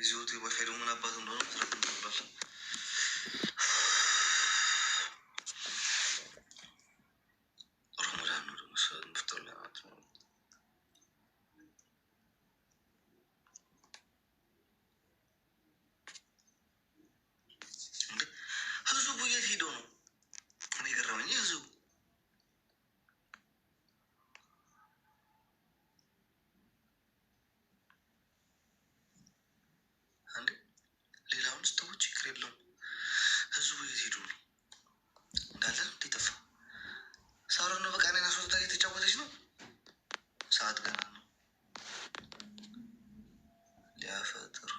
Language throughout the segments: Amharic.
ይዞት የዋይፋይ ደግሞ ምን አባቱ እንደሆነ መስራት እንችላለን። ረመዳን ነው ደግሞ ምፍጥር ለማለት ነው። ህዝቡ የት ሄዶ ነው? እኔ ገረመኝ ህዝቡ አንዴ ሌላውን ስተዎች ችግር የለውም። ህዝቡ የት ሄዶ ነው እንዳለ እንዲጠፋ ሳሮን ነው በቃ እኔን አስወጥታ እየተጫወተች ነው። ሰዓት ገና ነው ሊያፈጥር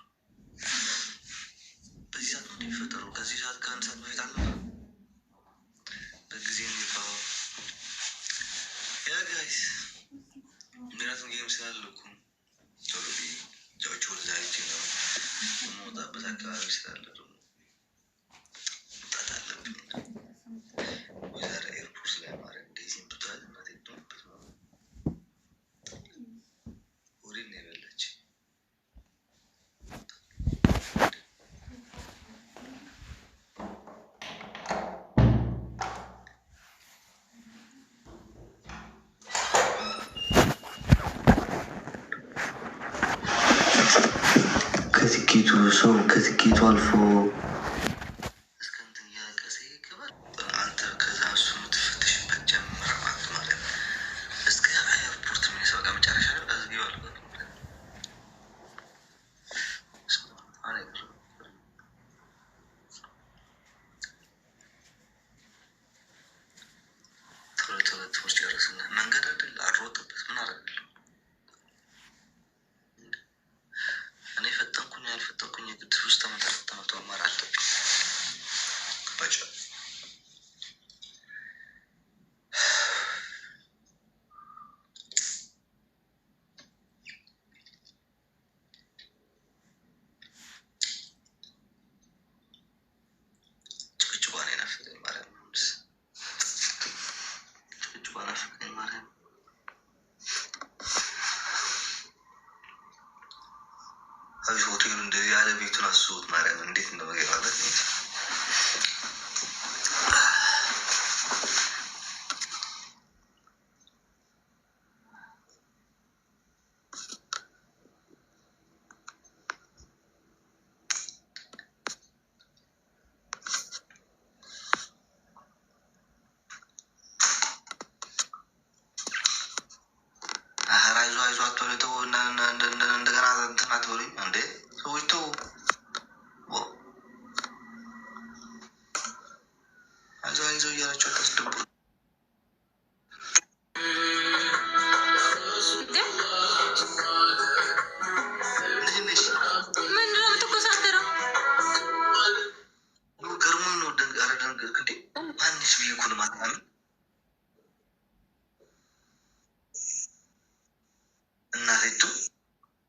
በዚህ ሰዓት ነው እንደሚፈጠሩ ከዚህ ሰዓት ከአንድ ሰዓት በፊት አለ በጊዜ የሚባለው ያ ጋይስ ምክንያቱም ጌም ስላለ እኮ ቶሎ ጃዎች ወደ ዛሬች ነው የምወጣበት አካባቢ ስላለ ደግሞ መውጣት አለብኝ። ወዛሬ ኤርፖርት ላይ ማድረግ እንደዚህ ብታል እናቴ ትሆንበት ነው ወሬን ነው የበላች። ከትኬቱ ሰው ከትኬቱ አልፎ እስከ እንትን እያለቀሰ ይገባል። አንተ ከዛ እሱ የምትፈተሽበት ጀምረ ማለት ማለት እስከ ኤርፖርት ምን ሰው ጋር መጨረሻ ላይ አዝጊዋል። ትምህርት ጨረስና መንገድ አይደል አልሮጥበት ምን አደረግለሁ እኔ ፈጠንኩኝ ያልፈጠንኩኝ የግድ ውስጥ ተመቶ መማር አለብኝ። ባጫ ጭቅጭቋን ናፍቀኝ ማርያም ስ ጭቅጭቋን ናፍቀኝ ማርያም አብሽ ሆቴሉ እንደዚህ ያለ ቤቱን አስቡት ማርያም እንዴት እንደመገባለት እንደገና እንትን አትበሉኝ እንዴ ሰዎች ተው። አይዞህ እያላቸው አታስደብሩ። ገርሞኝ ነው ደንገርክ እንዴ ማንሽ ብዬ እኮ ነው ማታምን እናቴቱ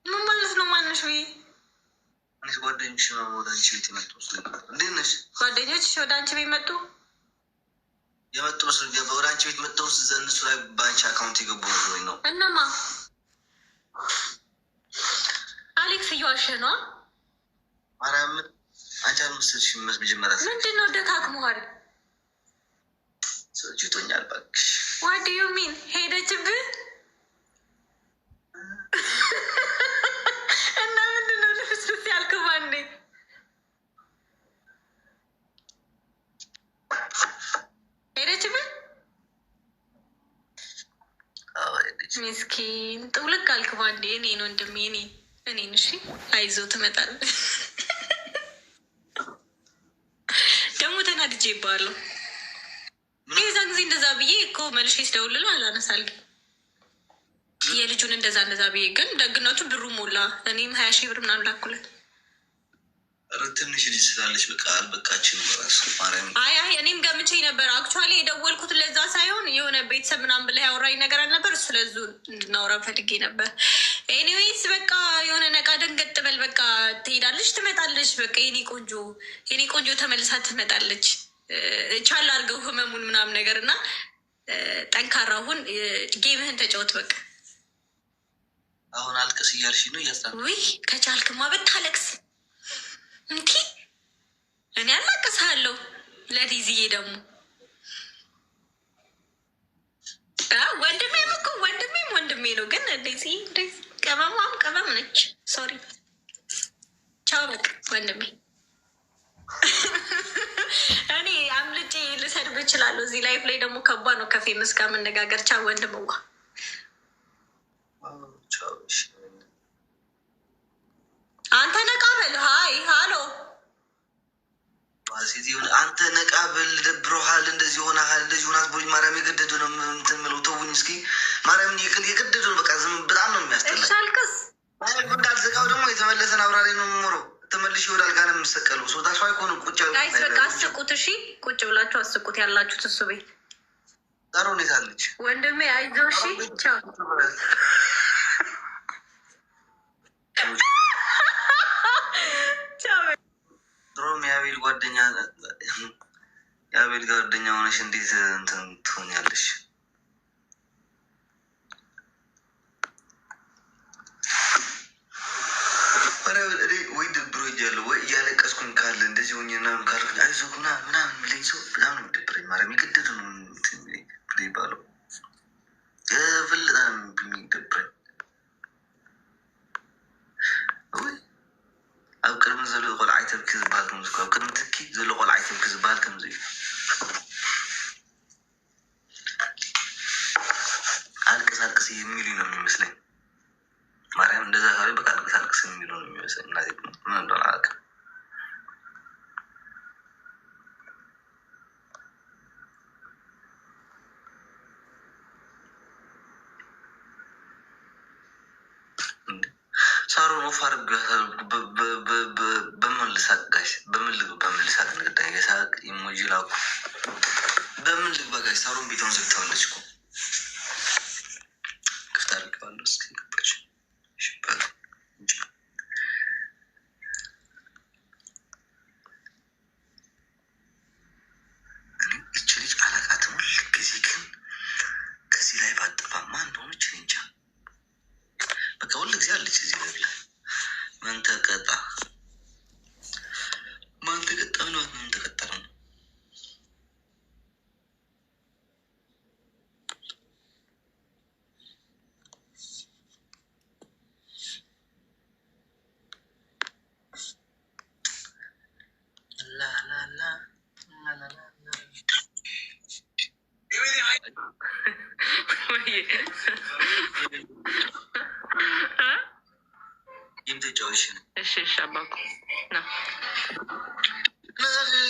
ምን ማለት ነው? ማንሽ ብዬ እኔስ ጓደኞች ወደ አንቺ ቤት የመጡ እንዴት ነሽ? ጓደኞች ወደ አንቺ ቤት መጡ የመጡ መስሎ ወደ አንቺ ቤት መጥተው እነሱ ላይ በአንቺ አካውንት የገቡ መስሎኝ ነው። እነማ አሌክስ እየዋሸ ነው። ማርያም አንቺ አልመሰልሽ መጀመሪያ ምንድን ነው ደካክመዋል። ሰጅቶኛል እባክሽ። ዋት ዱ ዩ ሚን ሄደችብህ እና ምንድን ነው ልብስ ያልክባ እንዴ? ሄደችብህ ሚስኪን ጥውልቅ አልክባ እንዴ? እኔን ወንድሜ እኔን እሺ አይዞህ ትመጣለህ። ደግሞ ተናድጄ ይባለሁ የዛን ጊዜ እንደዛ ብዬ እኮ መልሼ ስደውልልህ አላነሳልኝ የልጁን እንደዛ ብዬ ግን ደግነቱ ብሩ ሞላ። እኔም 20 ሺህ ብር ምናምን ላኩለት። ትንሽ ልጅ ስላለች በቃ አልበቃችን በራሱ ማርያም። አይ እኔም ገምቼ ነበር። አክቹዋሊ የደወልኩት ለዛ ሳይሆን የሆነ ቤተሰብ ምናምን ብለህ ያወራኝ ነገር አልነበር። ስለዙ እንድናወራ ፈልጌ ነበር። ኤኒዌይስ በቃ የሆነ ነቃ ደንገጥ በል በቃ ትሄዳለች ትመጣለች። በቃ የኔ ቆንጆ ተመልሳ ትመጣለች። ቻል አድርገው ህመሙን ምናምን ነገር እና ጠንካራ ሁን፣ ጌምህን ተጫወት በቃ አሁን አልቅስ እያልሽ ነው እያስታል። ውይ ከቻልክማ ብታለቅስ እንዲ እኔ አላቅስሃለሁ። ለዲዝዬ ደግሞ ወንድሜም እኮ ወንድሜ ነው። ግን እንደዚህ ቀመሟም ቀመም ነች። ሶሪ ቻው በቃ ወንድሜ። እኔ አምልጬ ልሰድብ እችላለሁ። እዚህ ላይፍ ላይ ደግሞ ከባድ ነው ከፌመስ ጋር መነጋገር። ቻው ወንድም እንኳ አንተ ነቃ በል። ሀይ ሃሎ አንተ ነቃ በል። ደብሮሃል። እንደዚህ ሆነሃል። እንደዚህ ሆናት ቦኝ ማርያም የገደዱ ነው እንትን ምለው ተውኝ እስኪ ማርያምን የገደዱ ነው። በቃ ዝም በጣም ነው የሚያስጠላ። ሻልቅስ እንዳልዘጋው ደግሞ የተመለሰን አብራሪ ነው የምሞረው። ተመልሽ ይወዳል ጋር ነው የምሰቀለው። ሰው ታስፋ አይኮኑ ቁጭ ጋይስ በቃ አስቁት። እሺ ቁጭ ብላችሁ አስቁት ያላችሁት እሱ ቤት። ዳሮ ሁኔታ አለች ወንድሜ አይዞህ። እሺ ቻው ድሮም የአቤል ጓደኛ ሆነሽ እንዴት እንትን ትሆኛለሽ? ወይ ደብሮ እያለሁ ወይ እያለቀስኩኝ ካለ እንደዚህ ሆኜ ምናምን ካልኩኝ አይዞህ ምናምን የሚለኝ ሰው በጣም ነው ደብረኝ። ማርያም የገደዱ ነው ይባለው ፍልጣ የሚደብረኝ ኣብ ቅድሚ ዘሎ ቆልዓ ይተብኪ ዝበሃል ከምዚ ኣብ ቅድሚ ትኪ ዘሎ ቆልዓ ይተብኪ ዝበሃል ከምዚ እዩ። አልቅስ የሚሉ ነው የሚመስለኝ። ማርያም እንደዛ ካለ በቃ አልቅስ የሚሉ ነው የሚመስለኝ። እና ምን እንደሆነ አላውቅም። ሳሮን ኦፋር በመልሳቅ ጋሽ በምልሳቅ ንግዳ የሳቅ ኢሞጂ ላኩ። በምን ልግባ ጋሽ? ሳሮን ቤቷን ዘግታለች እኮ ክፍት አድርገዋለሁ። እስኪ ገባች ሽባል እች ልጅ አላቃትም። ሁል ጊዜ ግን ከዚህ ላይ ባጠፋማ እንደሆነች እንጃ። በቃ ሁል ጊዜ አለች እዚህ ላይ ብላ ማን ተቀጣ ምናት ምን ተቀጠረ ነው ሻባኩ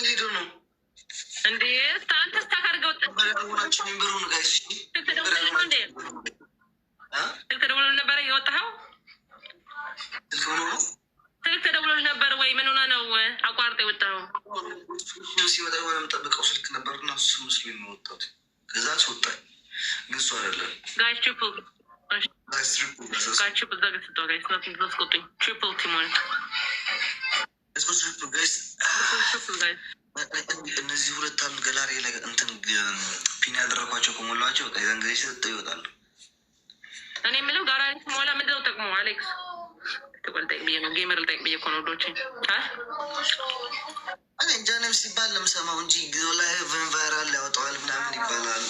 ሊዱ ነው እንዴ? አንተ ስታካርገው ተደውሎ ነበረ የወጣኸው? ስልክ ተደውሎ ነበር ወይ? ምን ሆነ ነው አቋርጠ የወጣኸው? ሲወጣ የሆነ የምጠብቀው ስልክ ነበር እና እሱ ምስሉ የሚወጣት ከዛ ስወጣኝ ግን እሱ አይደለም ጋይስ ትሪፕል እነዚህ ሁለት አሉ ገላሪ ላይ እንትን ፒን ያደረኳቸው ከሞላቸው ከዛን ጊዜ ሰጠው ይወጣሉ። እኔ የምለው ጋራሪ ሞላ ምንድነው ጠቅሞ? አሌክስ ልጠይቅ ብዬ ነው፣ ጌመር ልጠይቅ ብዬ እኮ ነው። ወዶችን እንጃንም ሲባል ለምሰማው እንጂ ላይ ቫይራል ያወጣዋል ምናምን ይባላል።